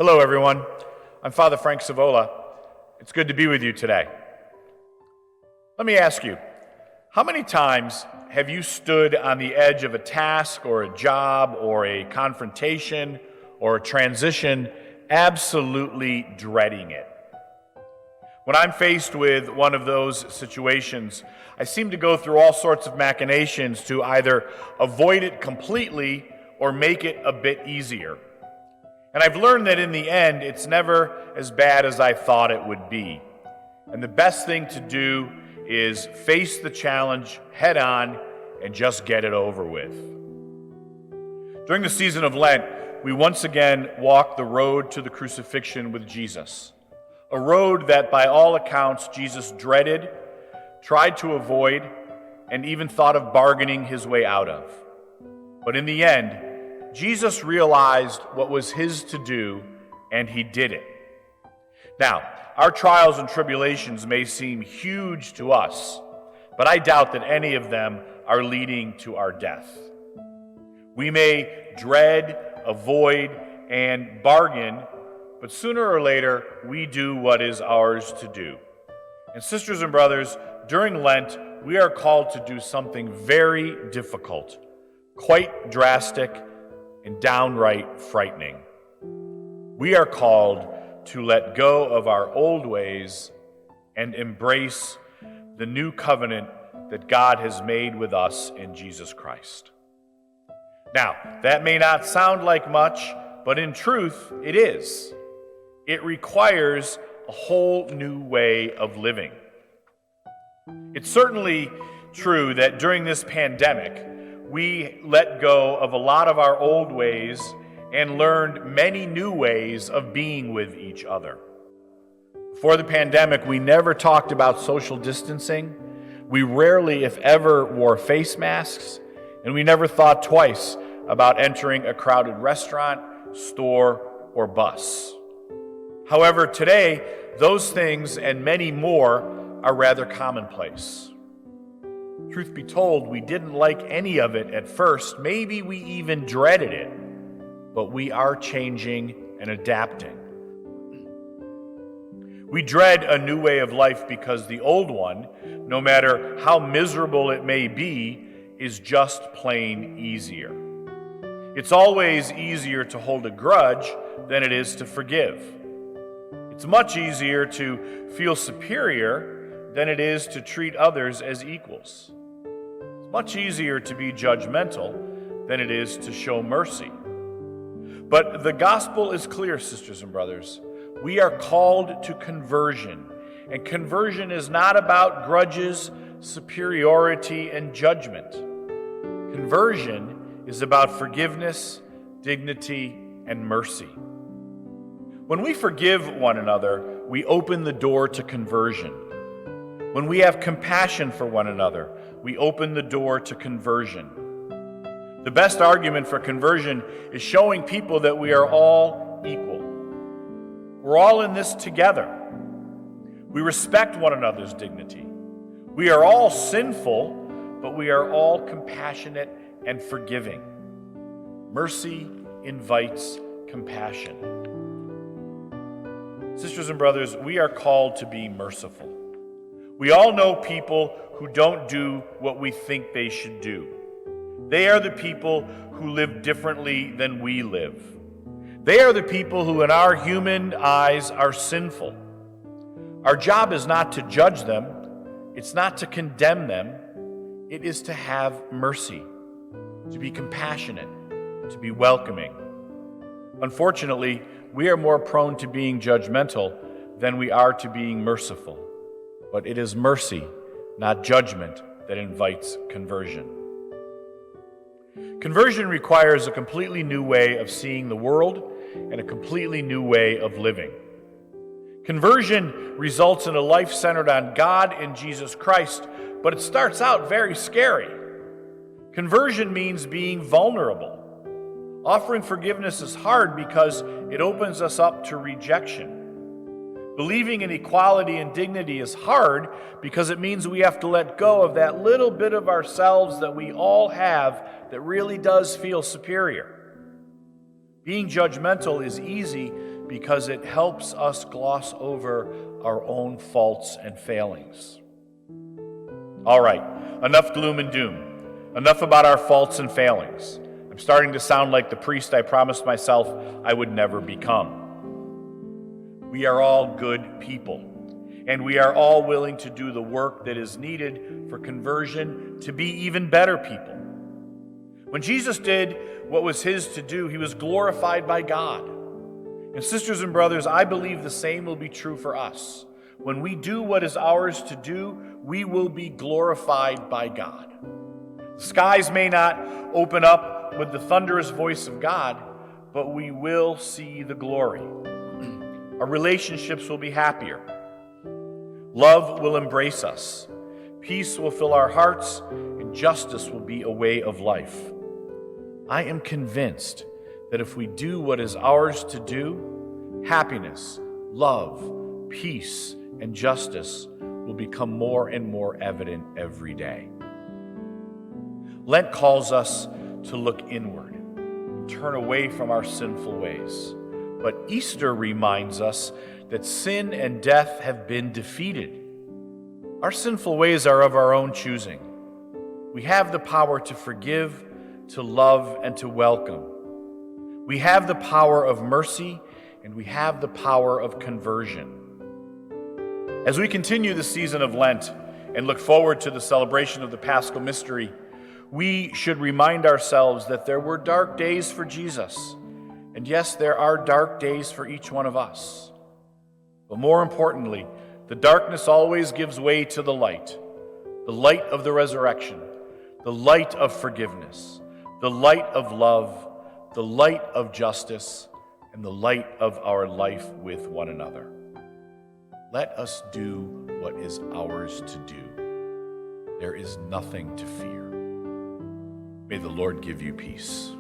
Hello, everyone. I'm Father Frank Sevola. It's good to be with you today. Let me ask you, how many times have you stood on the edge of a task or a job or a confrontation or a transition absolutely dreading it? When I'm faced with one of those situations, I seem to go through all sorts of machinations to either avoid it completely or make it a bit easier. And I've learned that in the end, it's never as bad as I thought it would be. And the best thing to do is face the challenge head on and just get it over with. During the season of Lent, we once again walk the road to the crucifixion with Jesus. A road that by all accounts Jesus dreaded, tried to avoid, and even thought of bargaining his way out of. But in the end, Jesus realized what was his to do, and he did it. Now, our trials and tribulations may seem huge to us, but I doubt that any of them are leading to our death. We may dread, avoid, and bargain, but sooner or later, we do what is ours to do. And sisters and brothers, during Lent, we are called to do something very difficult, quite drastic, and downright frightening. We are called to let go of our old ways and embrace the new covenant that God has made with us in Jesus Christ. Now, that may not sound like much, but in truth, it is. It requires a whole new way of living. It's certainly true that during this pandemic, we let go of a lot of our old ways and learned many new ways of being with each other. Before the pandemic, we never talked about social distancing. We rarely, if ever, wore face masks, and we never thought twice about entering a crowded restaurant, store, or bus. However, today, those things and many more are rather commonplace. Truth be told, we didn't like any of it at first. Maybe we even dreaded it. But we are changing and adapting. We dread a new way of life because the old one, no matter how miserable it may be, is just plain easier. It's always easier to hold a grudge than it is to forgive. It's much easier to feel superior than it is to treat others as equals. It's much easier to be judgmental than it is to show mercy. But the gospel is clear, sisters and brothers. We are called to conversion, and conversion is not about grudges, superiority, and judgment. Conversion is about forgiveness, dignity, and mercy. When we forgive one another, we open the door to conversion. When we have compassion for one another, we open the door to conversion. The best argument for conversion is showing people that we are all equal. We're all in this together. We respect one another's dignity. We are all sinful, but we are all compassionate and forgiving. Mercy invites compassion. Sisters and brothers, we are called to be merciful. We all know people who don't do what we think they should do. They are the people who live differently than we live. They are the people who, in our human eyes, are sinful. Our job is not to judge them. It's not to condemn them. It is to have mercy, to be compassionate, to be welcoming. Unfortunately, we are more prone to being judgmental than we are to being merciful. But it is mercy, not judgment, that invites conversion. Conversion requires a completely new way of seeing the world and a completely new way of living. Conversion results in a life centered on God and Jesus Christ, but it starts out very scary. Conversion means being vulnerable. Offering forgiveness is hard because it opens us up to rejection. Believing in equality and dignity is hard because it means we have to let go of that little bit of ourselves that we all have that really does feel superior. Being judgmental is easy because it helps us gloss over our own faults and failings. All right, enough gloom and doom. Enough about our faults and failings. I'm starting to sound like the priest I promised myself I would never become. We are all good people, and we are all willing to do the work that is needed for conversion to be even better people. When Jesus did what was his to do, he was glorified by God. And sisters and brothers, I believe the same will be true for us. When we do what is ours to do, we will be glorified by God. The skies may not open up with the thunderous voice of God, but we will see the glory. Our relationships will be happier. Love will embrace us. Peace will fill our hearts, and justice will be a way of life. I am convinced that if we do what is ours to do, happiness, love, peace, and justice will become more and more evident every day. Lent calls us to look inward and turn away from our sinful ways. But Easter reminds us that sin and death have been defeated. Our sinful ways are of our own choosing. We have the power to forgive, to love, and to welcome. We have the power of mercy, and we have the power of conversion. As we continue the season of Lent and look forward to the celebration of the Paschal Mystery, we should remind ourselves that there were dark days for Jesus. And yes, there are dark days for each one of us. But more importantly, the darkness always gives way to the light of the resurrection, the light of forgiveness, the light of love, the light of justice, and the light of our life with one another. Let us do what is ours to do. There is nothing to fear. May the Lord give you peace.